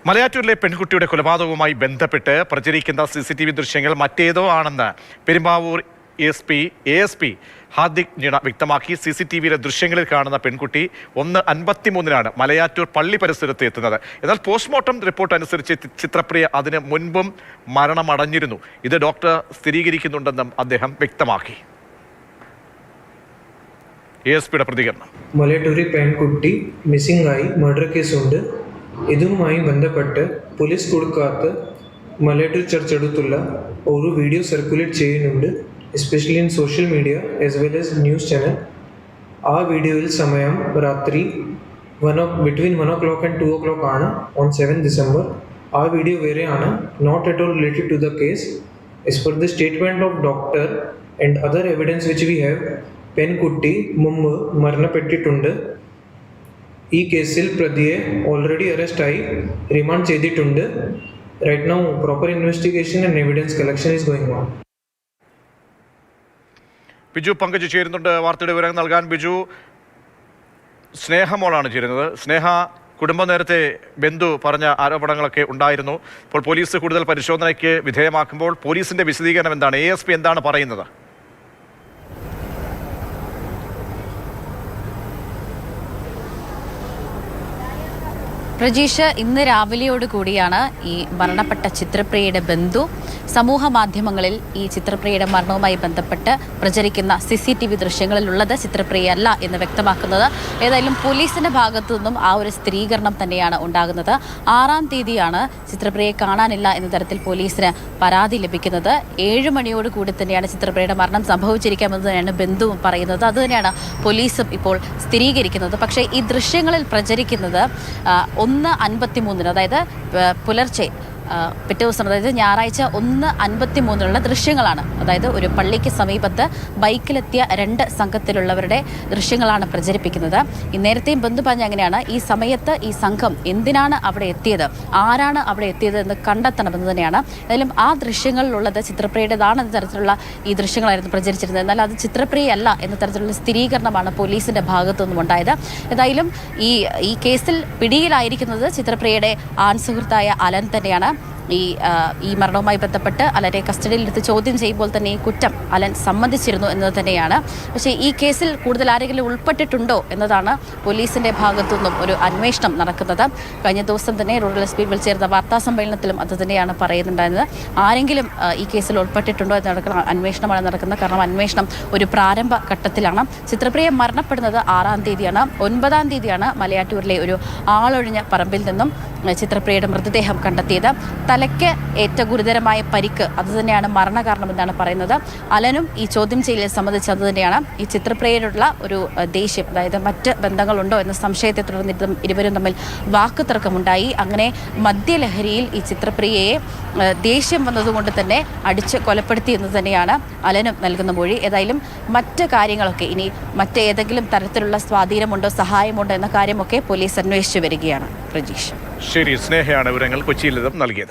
മലയാറ്റൂരിലെ പെൺകുട്ടിയുടെ കൊലപാതകവുമായി ബന്ധപ്പെട്ട് പ്രചരിക്കുന്ന CCTV ദൃശ്യങ്ങൾ മറ്റേതോ ആണെന്ന് പെരുമ്പാവൂർ ASP ഹാദിഖ് ജിണ വ്യക്തമാക്കി. CCTVയിലെ ദൃശ്യങ്ങളിൽ കാണുന്ന പെൺകുട്ടി 1:53 മലയാറ്റൂർ പള്ളി പരിസരത്ത് എത്തുന്നത്. എന്നാൽ പോസ്റ്റ്മോർട്ടം റിപ്പോർട്ട് അനുസരിച്ച് ചിത്രപ്രിയ അതിന് മുൻപും മരണമടഞ്ഞിരുന്നു. ഇത് ഡോക്ടർ സ്ഥിരീകരിക്കുന്നുണ്ടെന്നും അദ്ദേഹം വ്യക്തമാക്കി. ASPയുടെ പ്രതികരണം. മലയാറ്റൂരിൽ പെൺകുട്ടി മിസ്സിംഗ് ആയി മർഡർ കേസുണ്ട്. ഇതുമായി ബന്ധപ്പെട്ട് പോലീസ് കൊടുക്കാത്ത മലയാറ്റൂർ ചർച്ച് അടുത്തുള്ള ഒരു വീഡിയോ സർക്കുലേറ്റ് ചെയ്യുന്നുണ്ട്, especially in social media as well as news channel. ആ വീഡിയോയിൽ സമയം രാത്രി ബിറ്റ്വീൻ 1 o'clock and 2 o'clock ആണ് ഓൺ 7 December. ആ വീഡിയോ വേറെയാണ്, not at all related to the case. As per the statement of doctor and other evidence which we have, പെൺകുട്ടി മുമ്പ് മരണപ്പെട്ടിട്ടുണ്ട്. ഈ കേസിൽ പ്രതിയെ ഓൾറെഡി അറസ്റ്റായി റിമാൻഡ് ചെയ്തിട്ടുണ്ട്. Right now proper investigation and evidence collection is going on. Biju Pankaj ചേരുന്നുണ്ട് വാർത്തയുടെ വിവരങ്ങൾ നൽകാൻ. ബിജു, സ്നേഹമോളാണ് ചേരുന്നത്. സ്നേഹ, കുടുംബം നേരത്തെ ബന്ധു പറഞ്ഞ ആരോപണങ്ങളൊക്കെ ഉണ്ടായിരുന്നു. ഇപ്പോൾ പോലീസ് കൂടുതൽ പരിശോധനയ്ക്ക് വിധേയമാക്കുമ്പോൾ പോലീസിന്റെ വിശദീകരണം എന്താണ്? ASP എന്താണ് പറയുന്നത്? പ്രജീഷ്, ഇന്ന് രാവിലെയോട് കൂടിയാണ് ഈ മരണപ്പെട്ട ചിത്രപ്രിയയുടെ ബന്ധു സമൂഹ മാധ്യമങ്ങളിൽ ഈ ചിത്രപ്രിയയുടെ മരണവുമായി ബന്ധപ്പെട്ട് പ്രചരിക്കുന്ന CCTV ദൃശ്യങ്ങളിലുള്ളത് ചിത്രപ്രിയയല്ല എന്ന് വ്യക്തമാക്കുന്നത്. ഏതായാലും പോലീസിന്റെ ഭാഗത്തു നിന്നും ആ ഒരു സ്ഥിരീകരണം തന്നെയാണ് ഉണ്ടാകുന്നത്. 6-ാം തീയതിയാണ് ചിത്രപ്രിയയെ കാണാനില്ല എന്ന തരത്തിൽ പോലീസിന് പരാതി ലഭിക്കുന്നത്. 7 മണിയോട് കൂടി തന്നെയാണ് ചിത്രപ്രിയയുടെ മരണം സംഭവിച്ചിരിക്കാമെന്ന് തന്നെയാണ് ബന്ധുവും പറയുന്നത്. അതുതന്നെയാണ് പോലീസും ഇപ്പോൾ സ്ഥിരീകരിക്കുന്നത്. പക്ഷേ ഈ ദൃശ്യങ്ങളിൽ പ്രചരിക്കുന്നത് 1:53, അതായത് പുലർച്ചെ പിറ്റേ ദിവസം, അതായത് ഞായറാഴ്ച 1:53 ദൃശ്യങ്ങളാണ്. അതായത് ഒരു പള്ളിക്ക് സമീപത്ത് ബൈക്കിലെത്തിയ 2 സംഘത്തിലുള്ളവരുടെ ദൃശ്യങ്ങളാണ് പ്രചരിപ്പിക്കുന്നത്. ഈ നേരത്തെയും ബന്ധു പറഞ്ഞ അങ്ങനെയാണ്, ഈ സമയത്ത് ഈ സംഘം എന്തിനാണ് അവിടെ എത്തിയത്, ആരാണ് അവിടെ എത്തിയത് എന്ന് കണ്ടെത്തണമെന്ന് തന്നെയാണ്. ഏതായാലും ആ ദൃശ്യങ്ങളിലുള്ളത് ചിത്രപ്രിയയുടേതാണെന്ന തരത്തിലുള്ള ഈ ദൃശ്യങ്ങളായിരുന്നു പ്രചരിച്ചിരുന്നത്. എന്നാൽ അത് ചിത്രപ്രിയയല്ല എന്ന തരത്തിലുള്ള സ്ഥിരീകരണമാണ് പോലീസിന്റെ ഭാഗത്തു നിന്നും ഉണ്ടായത്. ഏതായാലും ഈ കേസിൽ പിടിയിലായിരിക്കുന്നത് ചിത്രപ്രിയയുടെ ആൺസുഹൃത്തായ അലൻ തന്നെയാണ്. ഈ മരണവുമായി ബന്ധപ്പെട്ട് അലനെ കസ്റ്റഡിയിലെടുത്ത് ചോദ്യം ചെയ്യുമ്പോൾ തന്നെ ഈ കുറ്റം അലൻ സമ്മതിച്ചിരുന്നു എന്നത് തന്നെയാണ്. പക്ഷേ ഈ കേസിൽ കൂടുതൽ ആരെങ്കിലും ഉൾപ്പെട്ടിട്ടുണ്ടോ എന്നതാണ് പോലീസിന്റെ ഭാഗത്തു നിന്നും ഒരു അന്വേഷണം നടക്കുന്നത്. കഴിഞ്ഞ ദിവസം തന്നെ റൂറൽ SP വിളിച്ചേർന്ന വാർത്താ സമ്മേളനത്തിലും അത് തന്നെയാണ് പറയുന്നുണ്ടായിരുന്നത്. ആരെങ്കിലും ഈ കേസിൽ ഉൾപ്പെട്ടിട്ടുണ്ടോ എന്ന് നടക്കുന്ന അന്വേഷണമാണ് നടക്കുന്നത്. കാരണം അന്വേഷണം ഒരു പ്രാരംഭ ഘട്ടത്തിലാണ്. ചിത്രപ്രിയ മരണപ്പെടുന്നത് 6-ാം തീയതിയാണ്. 9-ാം തീയതിയാണ് മലയാറ്റൂരിലെ ഒരു ആളൊഴിഞ്ഞ പറമ്പിൽ നിന്നും ചിത്രപ്രിയയുടെ മൃതദേഹം കണ്ടെത്തിയത്. തലയ്ക്ക് ഏറ്റവും ഗുരുതരമായ പരിക്ക് അതുതന്നെയാണ് മരണകാരണമെന്നാണ് പറയുന്നത്. അലനും ഈ ചോദ്യം ചെയ്യലിൽ സംബന്ധിച്ച് അതുതന്നെയാണ്. ഈ ചിത്രപ്രിയയിലുള്ള ഒരു ദേഷ്യം, അതായത് മറ്റ് ബന്ധങ്ങളുണ്ടോ എന്ന സംശയത്തെ തുടർന്ന് ഇരുവരും തമ്മിൽ വാക്കുതർക്കമുണ്ടായി. അങ്ങനെ മദ്യലഹരിയിൽ ഈ ചിത്രപ്രിയയെ ദേഷ്യം വന്നതുകൊണ്ട് തന്നെ അടിച്ച് കൊലപ്പെടുത്തി എന്ന് തന്നെയാണ് അലനും നൽകുന്ന മൊഴി. ഏതായാലും മറ്റ് കാര്യങ്ങളൊക്കെ ഇനി മറ്റേതെങ്കിലും തരത്തിലുള്ള സ്വാധീനമുണ്ടോ, സഹായമുണ്ടോ എന്ന കാര്യമൊക്കെ പോലീസ് അന്വേഷിച്ചു വരികയാണ്. പ്രജീഷ്. ശരി, സ്നേഹയാണ് വിവരങ്ങൾ കൊച്ചിയിൽ നിന്നും നൽകിയത്.